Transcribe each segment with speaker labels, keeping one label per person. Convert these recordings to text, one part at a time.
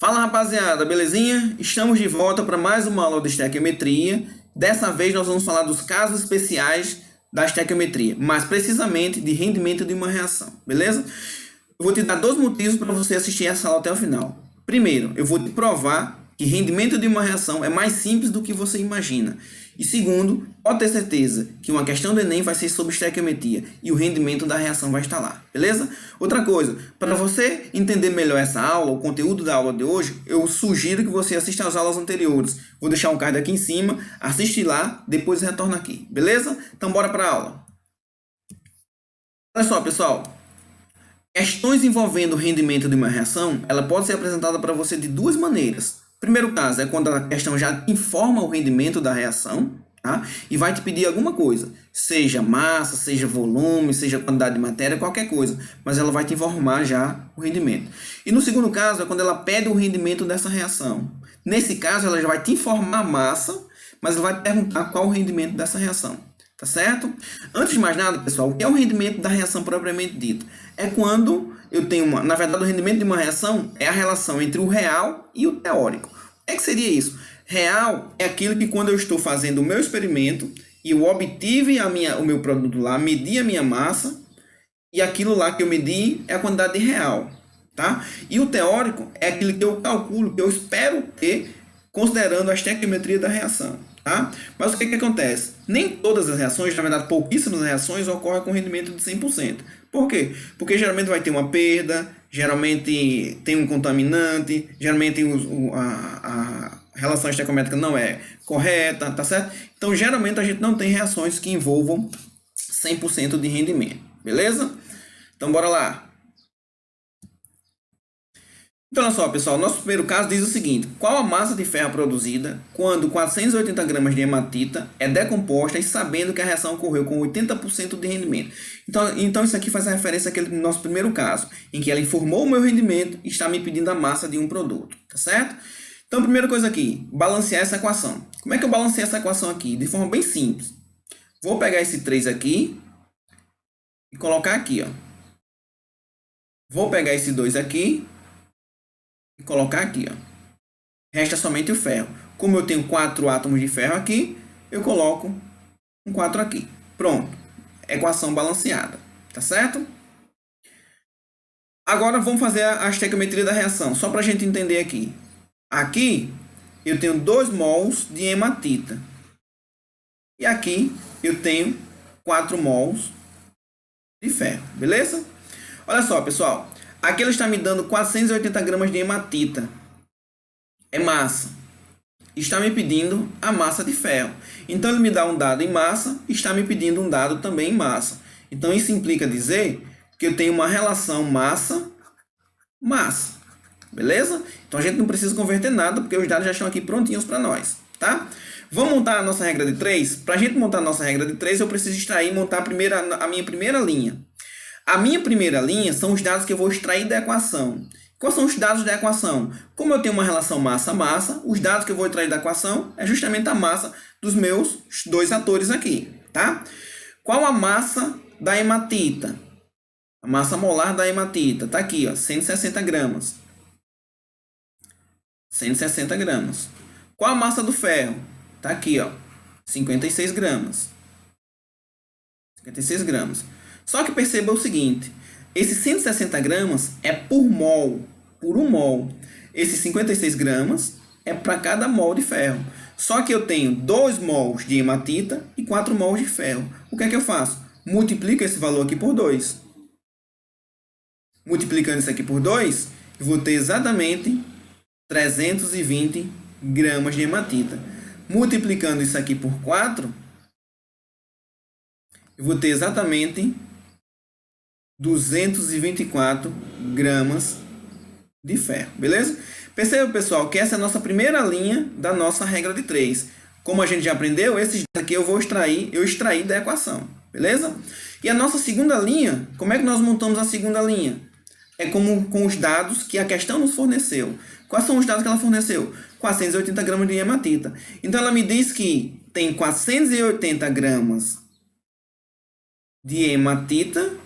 Speaker 1: Fala rapaziada, belezinha? Estamos de volta para mais uma aula de estequiometria. Dessa vez nós vamos falar dos casos especiais da estequiometria, mais precisamente de rendimento de uma reação, beleza? Eu vou te dar dois motivos para você assistir essa aula até o final. Primeiro, eu vou te provar que rendimento de uma reação é mais simples do que você imagina. E segundo, pode ter certeza que uma questão do Enem vai ser sobre estequiometria e o rendimento da reação vai estar lá, beleza? Outra coisa, para você entender melhor essa aula, o conteúdo da aula de hoje, eu sugiro que você assista às aulas anteriores. Vou deixar um card aqui em cima, assiste lá, depois retorna aqui, beleza? Então bora para a aula. Olha só, pessoal. Questões envolvendo o rendimento de uma reação, ela pode ser apresentada para você de duas maneiras. O primeiro caso é quando a questão já informa o rendimento da reação, tá? E vai te pedir alguma coisa, seja massa, seja volume, seja quantidade de matéria, qualquer coisa, mas ela vai te informar já o rendimento. E no segundo caso é quando ela pede o rendimento dessa reação. Nesse caso ela já vai te informar a massa, mas ela vai perguntar qual o rendimento dessa reação. Tá certo? Antes de mais nada, pessoal, o que é o rendimento da reação propriamente dito? É quando eu tenho na verdade, o rendimento de uma reação é a relação entre o real e o teórico. O que seria isso? Real é aquilo que quando eu estou fazendo o meu experimento e eu obtive o meu produto lá, medi a minha massa e aquilo lá que eu medi é a quantidade real, tá? E o teórico é aquilo que eu calculo, que eu espero ter considerando a estequiometria da reação. Tá? Mas o que acontece? Nem todas as reações, na verdade pouquíssimas reações, ocorrem com rendimento de 100%. Por quê? Porque geralmente vai ter uma perda, geralmente tem um contaminante, geralmente a relação estequiométrica não é correta, tá certo? Então geralmente a gente não tem reações que envolvam 100% de rendimento, beleza? Então bora lá. Então, olha só, pessoal, nosso primeiro caso diz o seguinte: qual a massa de ferro produzida quando 480 gramas de hematita é decomposta e sabendo que a reação ocorreu com 80% de rendimento? Então, isso aqui faz referência àquele nosso primeiro caso, em que ela informou o meu rendimento e está me pedindo a massa de um produto, tá certo? Então, primeira coisa aqui, balancear essa equação. Como é que eu balanceio essa equação aqui? De forma bem simples. Vou pegar esse 3 aqui e colocar aqui, ó. Vou pegar esse 2 aqui e colocar aqui, ó. Resta somente o ferro. Como eu tenho 4 átomos de ferro aqui, eu coloco um 4 aqui. Pronto. Equação balanceada. Tá certo? Agora vamos fazer a estequiometria da reação. Só para a gente entender aqui. Aqui eu tenho 2 mols de hematita. E aqui eu tenho 4 mols de ferro. Beleza? Olha só, pessoal. Aqui ele está me dando 480 gramas de hematita. É massa. Está me pedindo a massa de ferro. Então, ele me dá um dado em massa, está me pedindo um dado também em massa. Então, isso implica dizer que eu tenho uma relação massa-massa. Beleza? Então, a gente não precisa converter nada, porque os dados já estão aqui prontinhos para nós. Tá? Vamos montar a nossa regra de 3? Para a gente montar a nossa regra de 3, eu preciso extrair e montar a minha primeira linha. A minha primeira linha são os dados que eu vou extrair da equação. Quais são os dados da equação? Como eu tenho uma relação massa-massa, os dados que eu vou extrair da equação é justamente a massa dos meus 2 atores aqui, tá? Qual a massa da hematita? A massa molar da hematita está aqui, ó, 160 gramas. 160 gramas. Qual a massa do ferro? Está aqui, ó, 56 gramas. 56 gramas. Só que perceba o seguinte, esses 160 gramas é por mol, por 1 mol. Esses 56 gramas é para cada mol de ferro. Só que eu tenho 2 mols de hematita e 4 mols de ferro. O que é que eu faço? Multiplico esse valor aqui por 2. Multiplicando isso aqui por 2, eu vou ter exatamente 320 gramas de hematita. Multiplicando isso aqui por 4, eu vou ter exatamente 224 gramas de ferro, beleza? Perceba, pessoal, que essa é a nossa primeira linha da nossa regra de 3. Como a gente já aprendeu, esses aqui eu extraí da equação, beleza? E a nossa segunda linha, como é que nós montamos a segunda linha? É com os dados que a questão nos forneceu. Quais são os dados que ela forneceu? 480 gramas de hematita. Então, ela me diz que tem 480 gramas de hematita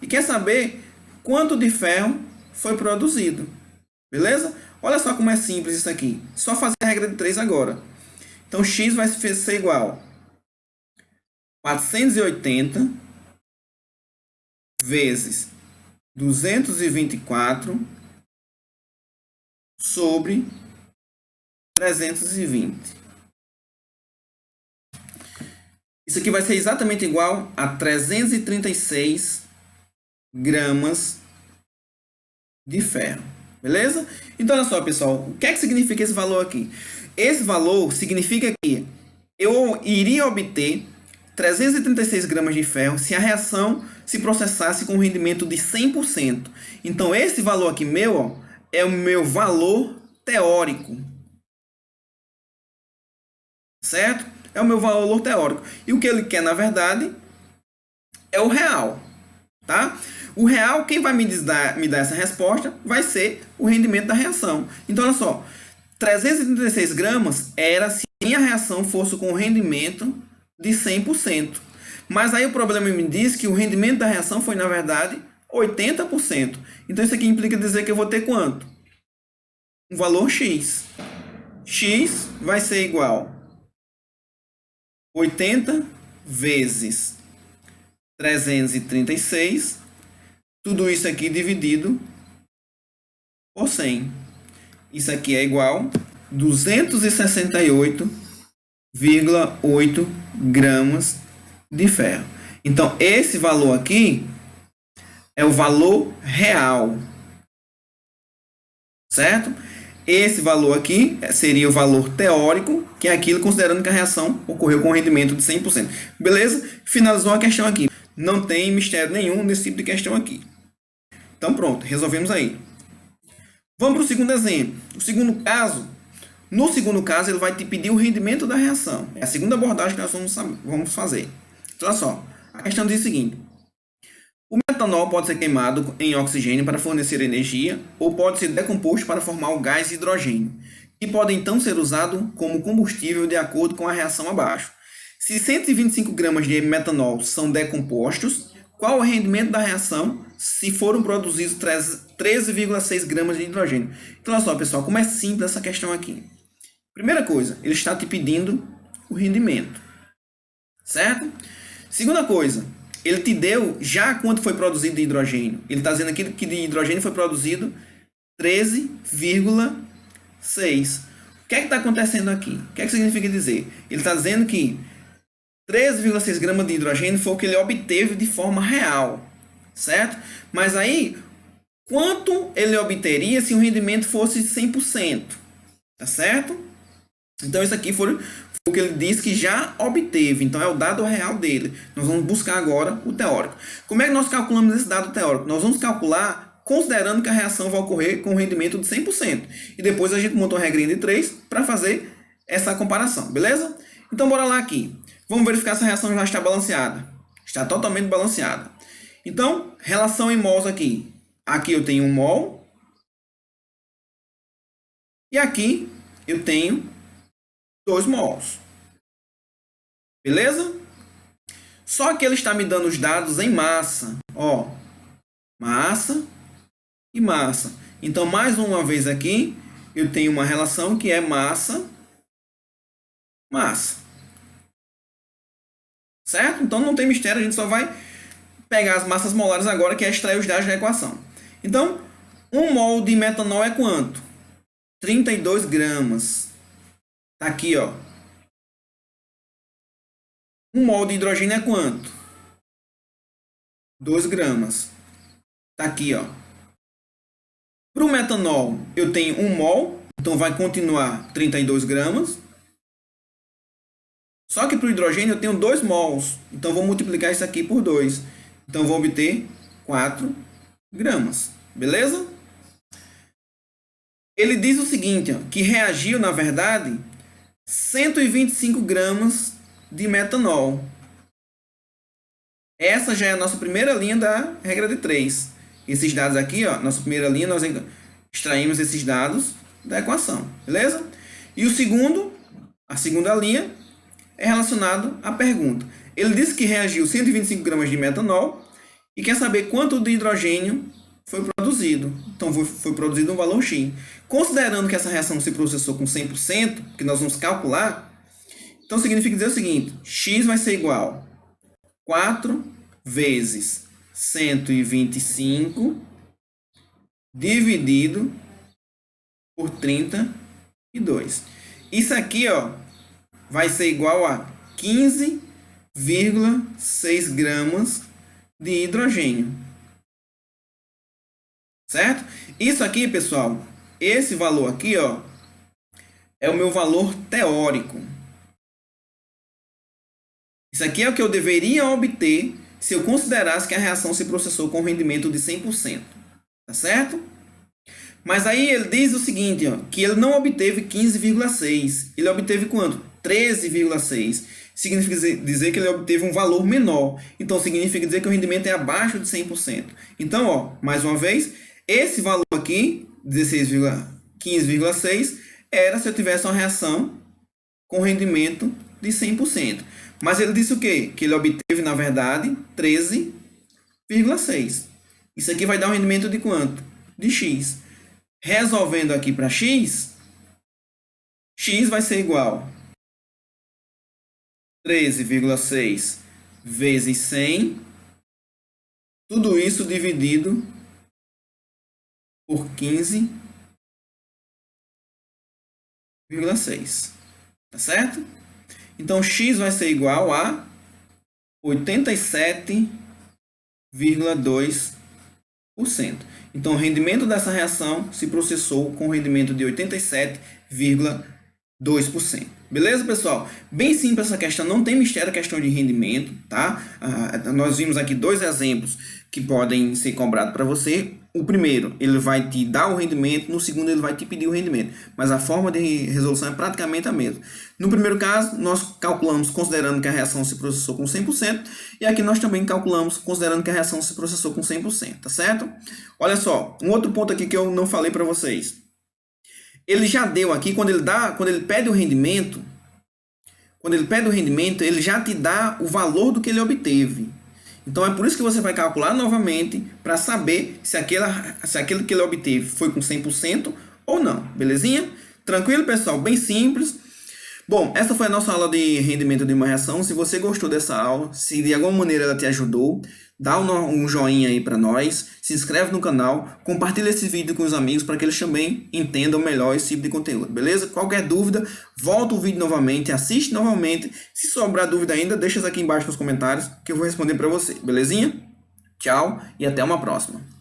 Speaker 1: e quer saber quanto de ferro foi produzido. Beleza? Olha só como é simples isso aqui. Só fazer a regra de 3 agora. Então, x vai ser igual a 480 vezes 224 sobre 320. Isso aqui vai ser exatamente igual a 336 gramas de ferro. Beleza? Então, olha só, pessoal. O que é que significa esse valor aqui? Esse valor significa que eu iria obter 336 gramas de ferro se a reação se processasse com um rendimento de 100%. Então, esse valor aqui meu, ó, é o meu valor teórico. Certo? É o meu valor teórico. E o que ele quer, na verdade, é o real. Tá? O real, quem vai me dar essa resposta vai ser o rendimento da reação. Então, olha só. 336 gramas era se a minha reação fosse com um rendimento de 100%. Mas aí o problema me diz que o rendimento da reação foi, na verdade, 80%. Então, isso aqui implica dizer que eu vou ter quanto? Um valor x. X vai ser igual a 80 vezes 336. Tudo isso aqui dividido por 100. Isso aqui é igual a 268,8 gramas de ferro. Então, esse valor aqui é o valor real. Certo? Esse valor aqui seria o valor teórico, que é aquilo considerando que a reação ocorreu com um rendimento de 100%. Beleza? Finalizou a questão aqui. Não tem mistério nenhum nesse tipo de questão aqui. Então, pronto. Resolvemos aí. Vamos para o segundo exemplo. O segundo caso, no segundo caso, ele vai te pedir o rendimento da reação. É a segunda abordagem que nós vamos fazer. Então, olha só. A questão diz o seguinte. O metanol pode ser queimado em oxigênio para fornecer energia ou pode ser decomposto para formar o gás hidrogênio, que pode então ser usado como combustível de acordo com a reação abaixo. Se 125 gramas de metanol são decompostos, qual o rendimento da reação se foram produzidos 13,6 gramas de hidrogênio? Então, olha só, pessoal, como é simples essa questão aqui. Primeira coisa, ele está te pedindo o rendimento. Certo? Segunda coisa, ele te deu já quanto foi produzido de hidrogênio. Ele está dizendo aqui que de hidrogênio foi produzido 13,6. O que é que está acontecendo aqui? O que é que significa dizer? Ele está dizendo que 13,6 gramas de hidrogênio foi o que ele obteve de forma real. Certo? Mas aí, quanto ele obteria se o rendimento fosse 100%? Tá certo? Então, isso aqui foi o que ele disse que já obteve. Então, é o dado real dele. Nós vamos buscar agora o teórico. Como é que nós calculamos esse dado teórico? Nós vamos calcular considerando que a reação vai ocorrer com um rendimento de 100%. E depois a gente monta uma regrinha de 3 para fazer essa comparação. Beleza? Então, bora lá aqui. Vamos verificar se a reação já está balanceada. Está totalmente balanceada. Então, relação em mols aqui. Aqui eu tenho 1 mol. E aqui eu tenho 2 mols. Beleza? Só que ele está me dando os dados em massa. Ó, massa e massa. Então, mais uma vez aqui, eu tenho uma relação que é massa, massa. Certo? Então, não tem mistério, a gente só vai pegar as massas molares agora, que é extrair os dados da equação. Então, 1 mol de metanol é quanto? 32 gramas. Tá aqui, ó. 1 mol de hidrogênio é quanto? 2 gramas. Tá aqui, ó. Para o metanol, eu tenho 1 mol, então vai continuar 32 gramas. Só que para o hidrogênio eu tenho 2 mols, então vou multiplicar isso aqui por 2. Então vou obter 4 gramas. Beleza? Ele diz o seguinte, ó, que reagiu, na verdade, 125 gramas de metanol. Essa já é a nossa primeira linha da regra de 3. Esses dados aqui, ó, nossa primeira linha, nós extraímos esses dados da equação. Beleza? E o segundo, a segunda linha, é relacionado à pergunta. Ele disse que reagiu 125 gramas de metanol e quer saber quanto de hidrogênio foi produzido. Então, foi produzido um valor X. Considerando que essa reação se processou com 100%, que nós vamos calcular, então significa dizer o seguinte, X vai ser igual a 4 vezes 125 dividido por 32. Isso aqui, ó, vai ser igual a 15,6 gramas de hidrogênio. Certo? Isso aqui, pessoal, esse valor aqui, ó, é o meu valor teórico. Isso aqui é o que eu deveria obter se eu considerasse que a reação se processou com rendimento de 100%. Tá certo? Mas aí ele diz o seguinte, ó, que ele não obteve 15,6. Ele obteve quanto? 13,6. Significa dizer que ele obteve um valor menor. Então, significa dizer que o rendimento é abaixo de 100%. Então, ó, mais uma vez, esse valor aqui, 15,6, era se eu tivesse uma reação com rendimento de 100%. Mas ele disse o quê? Que ele obteve, na verdade, 13,6. Isso aqui vai dar um rendimento de quanto? De X. Resolvendo aqui para X, X vai ser igual a 13,6 vezes 100, tudo isso dividido por 15,6. Tá certo? Então, X vai ser igual a 87,2%. Então, o rendimento dessa reação se processou com rendimento de 87,2%. Beleza, pessoal? Bem simples essa questão, não tem mistério a questão de rendimento, tá? Nós vimos aqui dois exemplos que podem ser cobrados para você. O primeiro, ele vai te dar o rendimento, no segundo, ele vai te pedir o rendimento. Mas a forma de resolução é praticamente a mesma. No primeiro caso, nós calculamos considerando que a reação se processou com 100%, e aqui nós também calculamos considerando que a reação se processou com 100%, tá certo? Olha só, um outro ponto aqui que eu não falei para vocês. Ele já deu aqui, quando ele pede o rendimento, ele já te dá o valor do que ele obteve. Então, é por isso que você vai calcular novamente para saber se aquilo que ele obteve foi com 100% ou não. Belezinha? Tranquilo, pessoal? Bem simples. Bom, essa foi a nossa aula de rendimento de uma reação. Se você gostou dessa aula, se de alguma maneira ela te ajudou, dá um joinha aí para nós, se inscreve no canal, compartilha esse vídeo com os amigos para que eles também entendam melhor esse tipo de conteúdo, beleza? Qualquer dúvida, volta o vídeo novamente, assiste novamente. Se sobrar dúvida ainda, deixa aqui embaixo nos comentários que eu vou responder para você, belezinha? Tchau e até uma próxima.